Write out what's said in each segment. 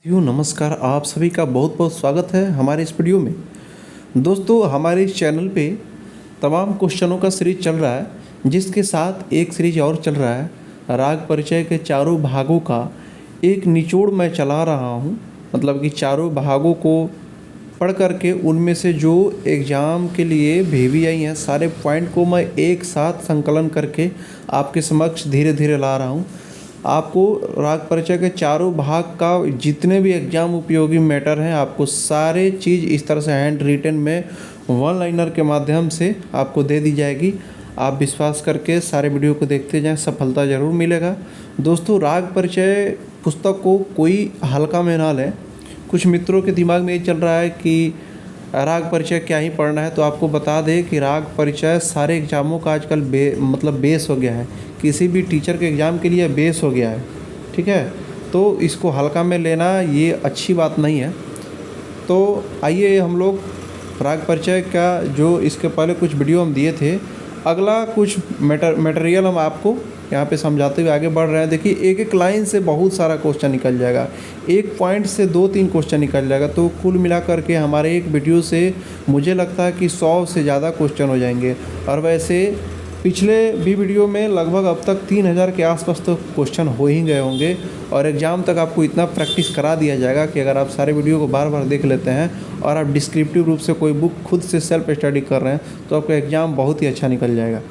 नमस्कार, आप सभी का बहुत बहुत स्वागत है हमारे इस वीडियो में। दोस्तों, हमारे इस चैनल पे तमाम क्वेश्चनों का सीरीज चल रहा है, जिसके साथ एक सीरीज और चल रहा है राग परिचय के चारों भागों का एक निचोड़ मैं चला रहा हूँ। मतलब कि चारों भागों को पढ़ करके उनमें से जो एग्ज़ाम के लिए भेजी आई हैं सारे पॉइंट को मैं एक साथ संकलन करके आपके समक्ष धीरे धीरे ला रहा हूँ। आपको राग परिचय के चारों भाग का जितने भी एग्ज़ाम उपयोगी मैटर हैं, आपको सारे चीज़ इस तरह से हैंड रिटन में वन लाइनर के माध्यम से आपको दे दी जाएगी। आप विश्वास करके सारे वीडियो को देखते जाएं, सफलता ज़रूर मिलेगा। दोस्तों, राग परिचय पुस्तक को कोई हल्का में ना लें। कुछ मित्रों के दिमाग में ये चल रहा है कि राग परिचय क्या ही पढ़ना है, तो आपको बता दें कि राग परिचय सारे एग्ज़ामों का आजकल बेस हो गया है। किसी भी टीचर के एग्ज़ाम के लिए बेस हो गया है, ठीक है। तो इसको हल्का में लेना ये अच्छी बात नहीं है। तो आइए हम लोग राग परिचय का जो इसके पहले कुछ वीडियो हम दिए थे, अगला कुछ मटेरियल हम आपको यहाँ पे समझाते हुए आगे बढ़ रहे हैं। देखिए, एक एक लाइन से बहुत सारा क्वेश्चन निकल जाएगा, एक पॉइंट से 2-3 क्वेश्चन निकल जाएगा। तो कुल मिलाकर के हमारे एक वीडियो से मुझे लगता है कि 100 से ज़्यादा क्वेश्चन हो जाएंगे। और वैसे पिछले भी वीडियो में लगभग अब तक 3000 के आसपास तो क्वेश्चन हो ही गए होंगे। और एग्ज़ाम तक आपको इतना प्रैक्टिस करा दिया जाएगा कि अगर आप सारे वीडियो को बार बार देख लेते हैं और आप डिस्क्रिप्टिव रूप से कोई बुक खुद से सेल्फ स्टडी कर रहे हैं, तो आपका एग्ज़ाम बहुत ही अच्छा निकल जाएगा।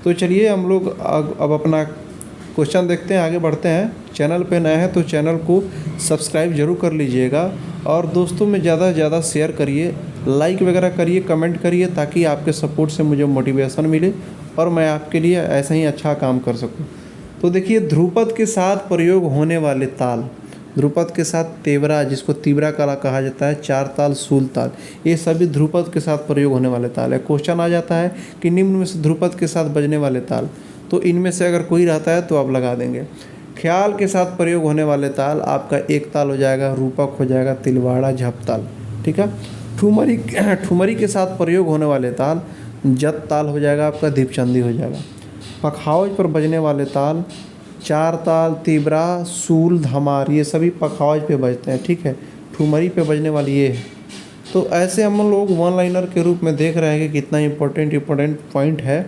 तो चलिए हम लोग अब अपना क्वेश्चन देखते हैं, आगे बढ़ते हैं। चैनल पे नए हैं तो चैनल को सब्सक्राइब ज़रूर कर लीजिएगा और दोस्तों में ज़्यादा से ज़्यादा शेयर करिए, लाइक वगैरह करिए, कमेंट करिए, ताकि आपके सपोर्ट से मुझे मोटिवेशन मिले और मैं आपके लिए ऐसा ही अच्छा काम कर सकूं। तो देखिए, ध्रुपद के साथ प्रयोग होने वाले ताल, ध्रुपद के साथ तेवरा, जिसको तीव्रा कला कहा जाता है, चार ताल, सूल ताल, ये सभी ध्रुपद के साथ प्रयोग होने वाले ताल है। क्वेश्चन आ जाता है कि निम्न में से ध्रुपद के साथ बजने वाले ताल, तो इनमें से अगर कोई रहता है तो आप लगा देंगे। ख्याल के साथ प्रयोग होने वाले ताल आपका एक ताल हो जाएगा, रूपक हो जाएगा, तिलवाड़ा, झपताल, ठीक है। ठुमरी के साथ प्रयोग होने वाले ताल जत ताल हो जाएगा, आपका दीपचंदी हो जाएगा। पखावज पर बजने वाले ताल चार ताल, तीव्रा, सूल, धमार, ये सभी पखावज पे बजते हैं, ठीक है। ठुमरी पे बजने वाली ये है। तो ऐसे हम लोग वन लाइनर के रूप में देख रहे हैं कि कितना इम्पोर्टेंट पॉइंट है।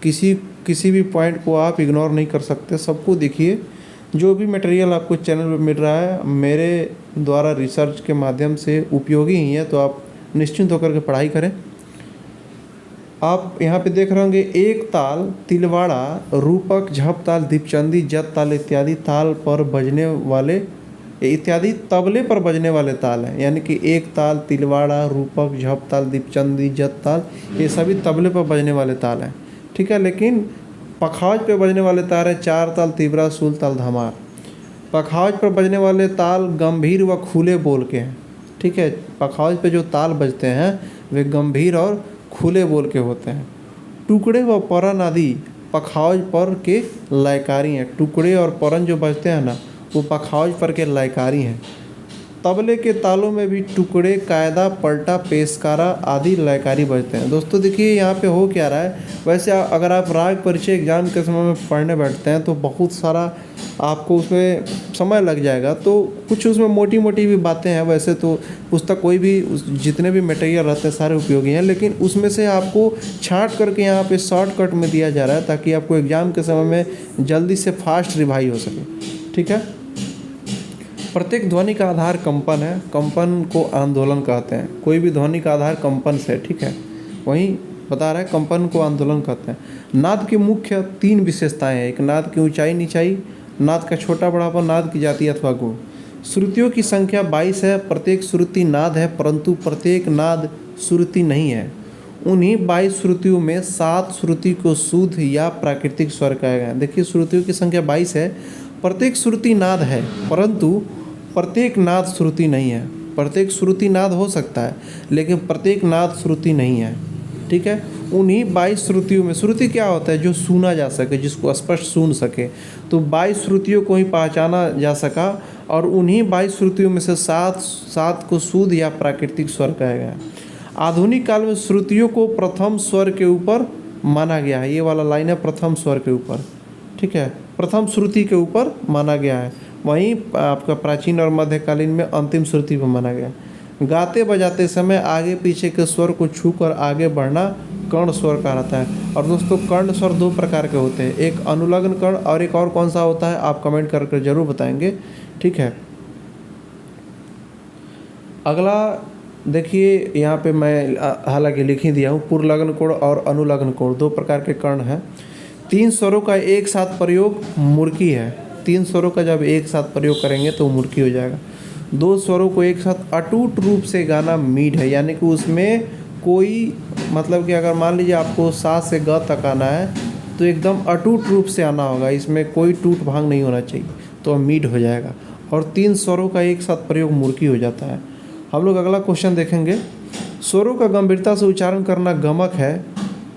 किसी भी पॉइंट को आप इग्नोर नहीं कर सकते, सबको देखिए। जो भी मटेरियल आपको चैनल पर मिल रहा है मेरे द्वारा रिसर्च के माध्यम से उपयोगी ही है, तो आप निश्चिंत होकर के पढ़ाई करें। आप यहाँ पे देख रहे होंगे एक ताल, तिलवाड़ा, रूपक, झप ताल, दीपचंदी, जत ताल इत्यादि ताल पर बजने वाले, इत्यादि तबले पर बजने वाले ताल हैं। यानी कि एक ताल, तिलवाड़ा, रूपक, झप ताल, दीपचंदी, जत ताल, ये सभी तबले पर बजने वाले ताल हैं, ठीक है। लेकिन पखावज पे बजने वाले ताल हैं चार ताल, तीव्रा, सूल ताल, धमार। पखावज पर बजने वाले ताल गंभीर व खुले बोल के हैं, ठीक है। पखावज पे जो ताल बजते हैं वे गंभीर और खुले बोल के होते हैं। टुकड़े व परन आदि पखावज पर के लयकारी हैं। टुकड़े और परन जो बजते हैं ना, वो पखावज पर के लयकारी हैं। तबले के तालों में भी टुकड़े, कायदा, पलटा, पेशकारा आदि लयकारी बजते हैं। दोस्तों देखिए, यहाँ पे हो क्या रहा है। वैसे अगर आप राग परिचय एग्ज़ाम के समय में पढ़ने बैठते हैं तो बहुत सारा आपको उसमें समय लग जाएगा। तो कुछ उसमें मोटी मोटी भी बातें हैं। वैसे तो पुस्तक कोई भी जितने भी मटेरियल रहते हैं सारे उपयोगी हैं, लेकिन उसमें से आपको छांट करके यहाँ पे शॉर्टकट में दिया जा रहा है, ताकि आपको एग्ज़ाम के समय में जल्दी से फास्ट रिवाइज हो सके, ठीक है। प्रत्येक ध्वनि का आधार कंपन है। कंपन को आंदोलन कहते हैं। कोई भी ध्वनि का आधार कंपन से, ठीक है। वहीं बता रहा है कंपन को आंदोलन कहते हैं। नाद की मुख्य 3 विशेषताएं हैं। एक, नाद की ऊंचाई नीचाई, नाद का छोटा बड़ापन, नाद की जाति अथवा गुण। श्रुतियों की संख्या 22 है। प्रत्येक श्रुति नाद है, परंतु प्रत्येक नाद श्रुति नहीं है। उन्हीं 22 श्रुतियों में 7 श्रुति को शुद्ध या प्राकृतिक स्वर कहा गया है। देखिए, श्रुतियों की संख्या 22 है। प्रत्येक श्रुति नाद है, परंतु प्रत्येक नाद श्रुति नहीं है। प्रत्येक श्रुति नाद हो सकता है, लेकिन प्रत्येक नाद श्रुति नहीं है, ठीक है। उन्हीं 22 श्रुतियों में, श्रुति क्या होता है? जो सुना जा सके, जिसको स्पष्ट सुन सके। तो 22 श्रुतियों को ही पहचाना जा सका, और उन्हीं 22 श्रुतियों में से 7 को शुद्ध या प्राकृतिक स्वर कहा गया। आधुनिक काल में श्रुतियों को प्रथम स्वर के ऊपर माना गया है। ये वाला लाइन है, प्रथम स्वर के ऊपर, ठीक है, प्रथम श्रुति के ऊपर माना गया है। वहीं आपका प्राचीन और मध्यकालीन में अंतिम श्रुति पर माना गया। गाते बजाते समय आगे पीछे के स्वर को छूकर आगे बढ़ना कर्ण स्वर कहलाता है। और दोस्तों कर्ण स्वर दो प्रकार के होते हैं, एक अनुलग्न कर्ण और एक और कौन सा होता है आप कमेंट करके जरूर बताएंगे, ठीक है। अगला देखिए यहाँ पे मैं हालांकि लिख ही दिया हूँ, पूर्वलग्न कोण और अनुलग्न कोण दो प्रकार के कर्ण हैं। 3 स्वरों का एक साथ प्रयोग मुर्की है। 3 स्वरों का जब एक साथ प्रयोग करेंगे तो मुर्की हो जाएगा। 2 स्वरों को एक साथ अटूट रूप से गाना मीड है, यानी कि उसमें कोई मतलब कि अगर मान लीजिए आपको सा से ग तक आना है तो एकदम अटूट रूप से आना होगा, इसमें कोई टूट भांग नहीं होना चाहिए, तो मीड हो जाएगा। और 3 स्वरों का एक साथ प्रयोग मुर्की हो जाता है। हम लोग अगला क्वेश्चन देखेंगे। स्वरों का गंभीरता से उच्चारण करना गमक है,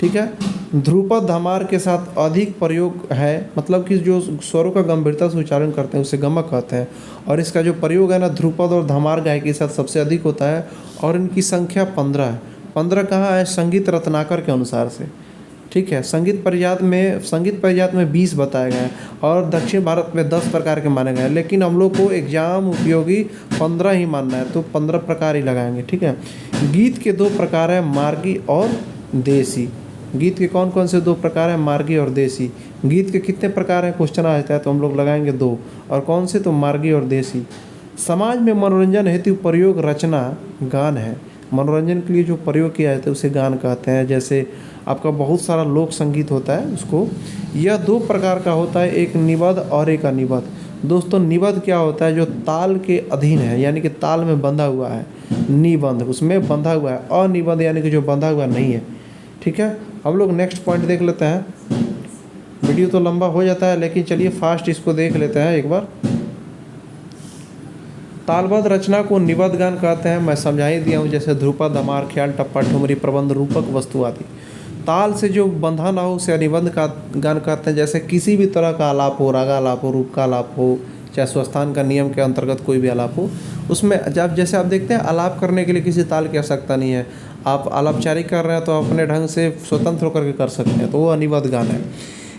ठीक है। ध्रुपद धमार के साथ अधिक प्रयोग है, मतलब कि जो स्वरों का गंभीरता से उच्चारण करते हैं उसे गमक कहते हैं। और इसका जो प्रयोग है ना ध्रुपद और धमार गायकी के साथ सबसे अधिक होता है और इनकी संख्या 15 है। 15 कहाँ है? संगीत रत्नाकर के अनुसार से, ठीक है। संगीत परिजात में 20 बताए गए हैं और दक्षिण भारत में 10 प्रकार के माने गए हैं, लेकिन हम लोग को एग्जाम उपयोगी 15 ही मानना है तो 15 प्रकार ही लगाएंगे, ठीक है। गीत के 2 प्रकार हैं, मार्गी और देसी। गीत के कौन कौन से 2 प्रकार हैं? मार्गी और देसी। गीत के कितने प्रकार हैं क्वेश्चन आता है तो हम लोग लगाएंगे 2, और कौन से? तो मार्गी और देसी। समाज में मनोरंजन हेतु प्रयोग रचना गान है। मनोरंजन के लिए जो प्रयोग किया जाता है उसे गान कहते हैं। जैसे आपका बहुत सारा लोक संगीत होता है उसको, यह 2 प्रकार का होता है, एक निबद्ध और एक अनिबद्ध। दोस्तों निबद्ध क्या होता है? जो ताल के अधीन है, यानी कि ताल में बंधा हुआ है, निबंध उसमें बंधा हुआ है। अनिबद्ध यानी कि जो बंधा हुआ नहीं है, ठीक है। हम लोग नेक्स्ट पॉइंट देख लेते हैं। वीडियो तो लंबा हो जाता है लेकिन चलिए फास्ट इसको देख लेते हैं एक बार। तालबद्ध रचना को निबद्ध गान कहते हैं, मैं समझा ही दिया हूँ, जैसे ध्रुपद धमार ख्याल टप्पा ठुमरी प्रबंध रूपक वस्तु आदि। ताल से जो बंधा ना हो उसे अनिबद्ध का गान कहते हैं। जैसे किसी भी तरह का आलाप हो, रागालाप हो, रूप का आलाप हो, चाहे स्वस्थान का नियम के अंतर्गत कोई भी आलाप हो, उसमें जब जैसे आप देखते हैं आलाप करने के लिए किसी ताल की आवश्यकता नहीं है, आप आलापचारी कर रहे हैं तो अपने ढंग से स्वतंत्र होकर के कर सकते हैं, तो वो अनिबद्ध गान है।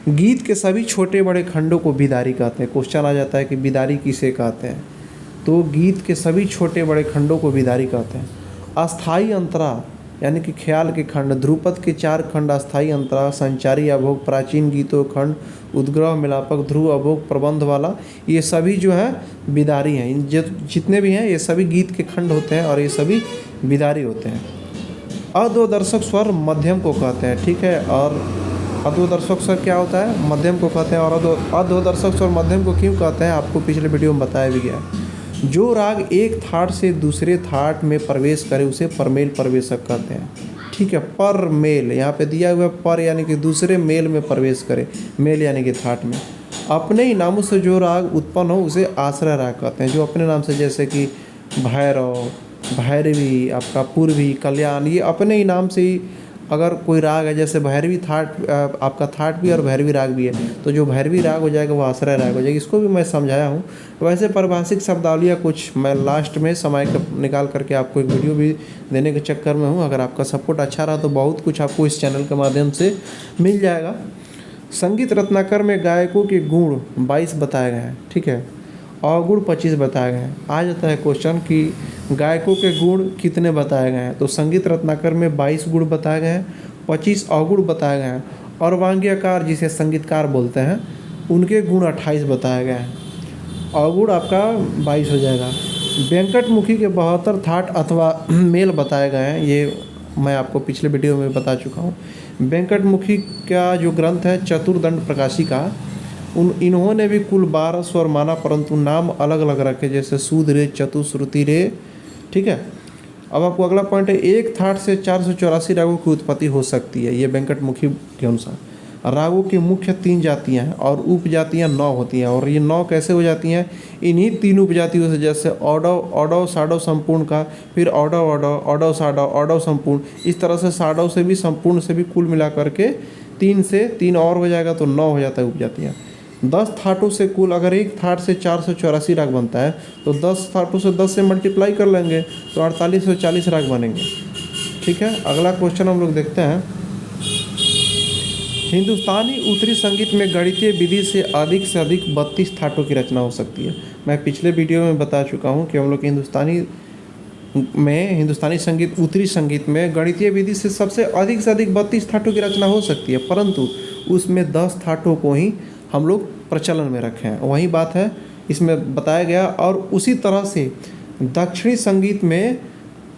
गीत के सभी छोटे बड़े खंडों को बिदारी कहते हैं। क्वेश्चन आ जाता है कि बिदारी किसे कहते हैं, तो गीत के सभी छोटे बड़े खंडों को बिदारी कहते हैं। अस्थाई अंतरा यानी कि ख्याल के खंड, ध्रुपद के 4 खंड, अस्थाई अंतरा, संचारी अभोग, प्राचीन गीतों खंड, उद्ग्रह मिलापक, ध्रुव अभोग, प्रबंध वाला, ये सभी जो है बिदारी हैं। जितने भी हैं ये सभी गीत के खंड होते हैं और ये सभी बिदारी होते हैं। अधोदर्शक स्वर मध्यम को कहते हैं, ठीक है। और अधोदर्शक स्वर क्या होता है? मध्यम को कहते हैं। और अधोदर्शक स्वर मध्यम को क्यों कहते हैं आपको पिछले वीडियो में बताया भी गया है। जो राग एक थाट से दूसरे थाट में प्रवेश करे उसे परमेल प्रवेशक कहते हैं, ठीक है। पर मेल यहाँ पे दिया हुआ पर यानी कि दूसरे मेल में प्रवेश करे, मेल यानी कि थाट में। अपने ही नामों से जो राग उत्पन्न हो उसे आश्रय राग कहते हैं। जो अपने नाम से, जैसे कि भैरव, भैरवी, आपका पूर्वी, कल्याण, ये अपने ही नाम से ही अगर कोई राग है, जैसे भैरवी थाट, आपका थाट भी और भैरवी राग भी है, तो जो भैरवी राग हो जाएगा वो आश्रय राग हो जाएगा। इसको भी मैं समझाया हूँ। वैसे पारिभाषिक शब्दावलियाँ कुछ मैं लास्ट में समय निकाल करके आपको एक वीडियो भी देने के चक्कर में हूँ। अगर आपका सपोर्ट अच्छा रहा तो बहुत कुछ आपको इस चैनल के माध्यम से मिल जाएगा। संगीत रत्नाकर में गायकों के गुण 22 बताए गए हैं, ठीक है। अवगुण 25 बताए गए हैं। आ जाता है क्वेश्चन कि गायकों के गुण कितने बताए गए हैं, तो संगीत रत्नाकर में 22 गुण बताए गए हैं, 25 अवगुण बताए गए हैं। और वांग्यकार जिसे संगीतकार बोलते हैं उनके गुण 28 बताए गए हैं। अवगुण आपका 22 हो जाएगा। वेंकटमुखी के 72 थाट अथवा मेल बताए गए हैं, ये मैं आपको पिछले वीडियो में बता चुका हूँ। वेंकटमुखी का जो ग्रंथ है चतुर्दंड प्रकाशिका, इन्होंने भी कुल 12 स्वर माना, परंतु नाम अलग अलग रखे, जैसे सूद रे, चतुश्रुति रे, ठीक है। अब आपको अगला पॉइंट है, एक थाट से 484 रागों की उत्पत्ति हो सकती है, ये वेंकटमुखी के अनुसार। रागों की मुख्य 3 जातियाँ हैं और उपजातियाँ 9 होती हैं। और ये 9 कैसे हो जाती हैं? इन्हीं 3 उपजातियों से, जैसे औडव, औडव साडव संपूर्ण का, फिर औडव औडव, औडव साडव, औडव संपूर्ण, इस तरह से साडव से भी संपूर्ण से भी कुल मिला करके 3 से 3 और हो जाएगा तो 9 हो जाता है उपजातियाँ। 10 थाटों से कुल, अगर एक थाट से 484 राग बनता है तो 10 थाटों से 10 से मल्टीप्लाई कर लेंगे तो 4840 राग बनेंगे, ठीक है। अगला क्वेश्चन हम लोग देखते हैं हिंदुस्तानी उत्तरी संगीत में गणितीय विधि से अधिक 32 थाटों की रचना हो सकती है। मैं पिछले वीडियो में बता चुका हूँ कि हम लोग हिंदुस्तानी संगीत उत्तरी संगीत में गणितीय विधि से सबसे अधिक 32 थाटों की रचना हो सकती है, परंतु उसमें 10 थाटों को ही हम लोग प्रचलन में रखे हैं। वही बात है इसमें बताया गया। और उसी तरह से दक्षिणी संगीत में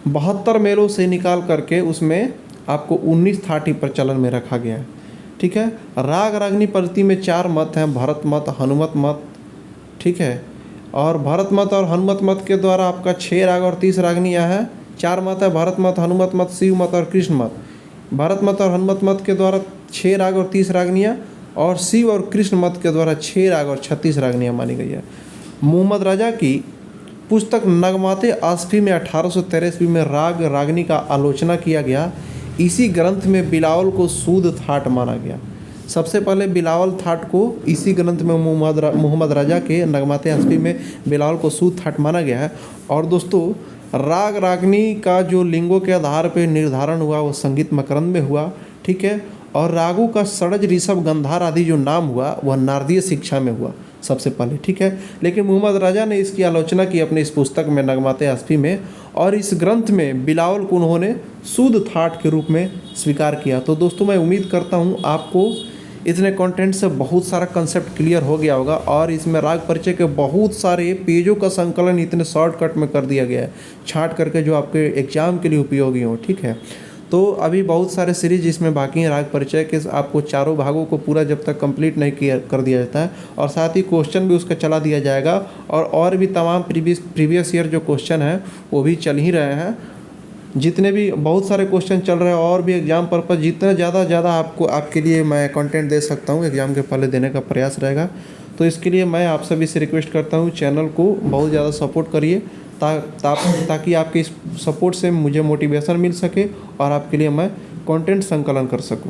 72 मेलों से निकाल करके उसमें आपको 19 थाट ही प्रचलन में रखा गया है। ठीक है। राग रागनी पद्धति में 4 मत हैं, भरत मत, हनुमत मत। ठीक है। और भरत मत और हनुमत मत के द्वारा आपका 6 राग और 30 रागनियाँ हैं। 4 मत है, भरत मत, हनुमत मत, शिव मत और कृष्ण मत। भरत मत और हनुमत मत के द्वारा 6 राग और 30 रागनियाँ, और शिव और कृष्ण मत के द्वारा 6 राग और 36 रागनियाँ मानी गई है। मोहम्मद राजा की पुस्तक नगमाते आसफी में 1813 ईस्वी में राग रागनी का आलोचना किया गया। इसी ग्रंथ में बिलावल को शुद्ध थाट माना गया। सबसे पहले बिलावल थाट को इसी ग्रंथ में मोहम्मद राजा के नगमाते आसफी में बिलावल को शुद्ध थाट माना गया है। और दोस्तों, राग रागनी का जो लिंगों के आधार पर निर्धारण हुआ वो संगीत मकरंद में हुआ। ठीक है। और रागों का षडज, ऋषभ, गंधार आदि जो नाम हुआ वह नारदीय शिक्षा में हुआ सबसे पहले। ठीक है। लेकिन मोहम्मद राजा ने इसकी आलोचना की अपनी इस पुस्तक में नगमाते आसफी में, और इस ग्रंथ में बिलावल को उन्होंने शुद्ध थाट के रूप में स्वीकार किया। तो दोस्तों, मैं उम्मीद करता हूँ आपको इतने कंटेंट से बहुत सारा कंसेप्ट क्लियर हो गया होगा। और इसमें राग परिचय के बहुत सारे पेजों का संकलन इतने शॉर्टकट में कर दिया गया है, छांट करके, जो आपके एग्जाम के लिए उपयोगी हो। ठीक है। तो अभी बहुत सारे सीरीज इसमें बाकी हैं राग परिचय के। आपको चारों भागों को पूरा जब तक कंप्लीट नहीं किया कर दिया जाता है, और साथ ही क्वेश्चन भी उसका चला दिया जाएगा। और भी तमाम प्रीवियस ईयर जो क्वेश्चन हैं वो भी चल ही रहे हैं। जितने भी बहुत सारे क्वेश्चन चल रहे हैं, और भी एग्जाम पर्पस जितना ज़्यादा आपके लिए मैं कंटेंट दे सकता हूँ एग्ज़ाम के पहले देने का प्रयास रहेगा। तो इसके लिए मैं आप सभी से रिक्वेस्ट करता हूँ, चैनल को बहुत ज़्यादा सपोर्ट करिए, ताकि आपके इस सपोर्ट से मुझे मोटिवेशन मिल सके और आपके लिए मैं कंटेंट संकलन कर सकूं।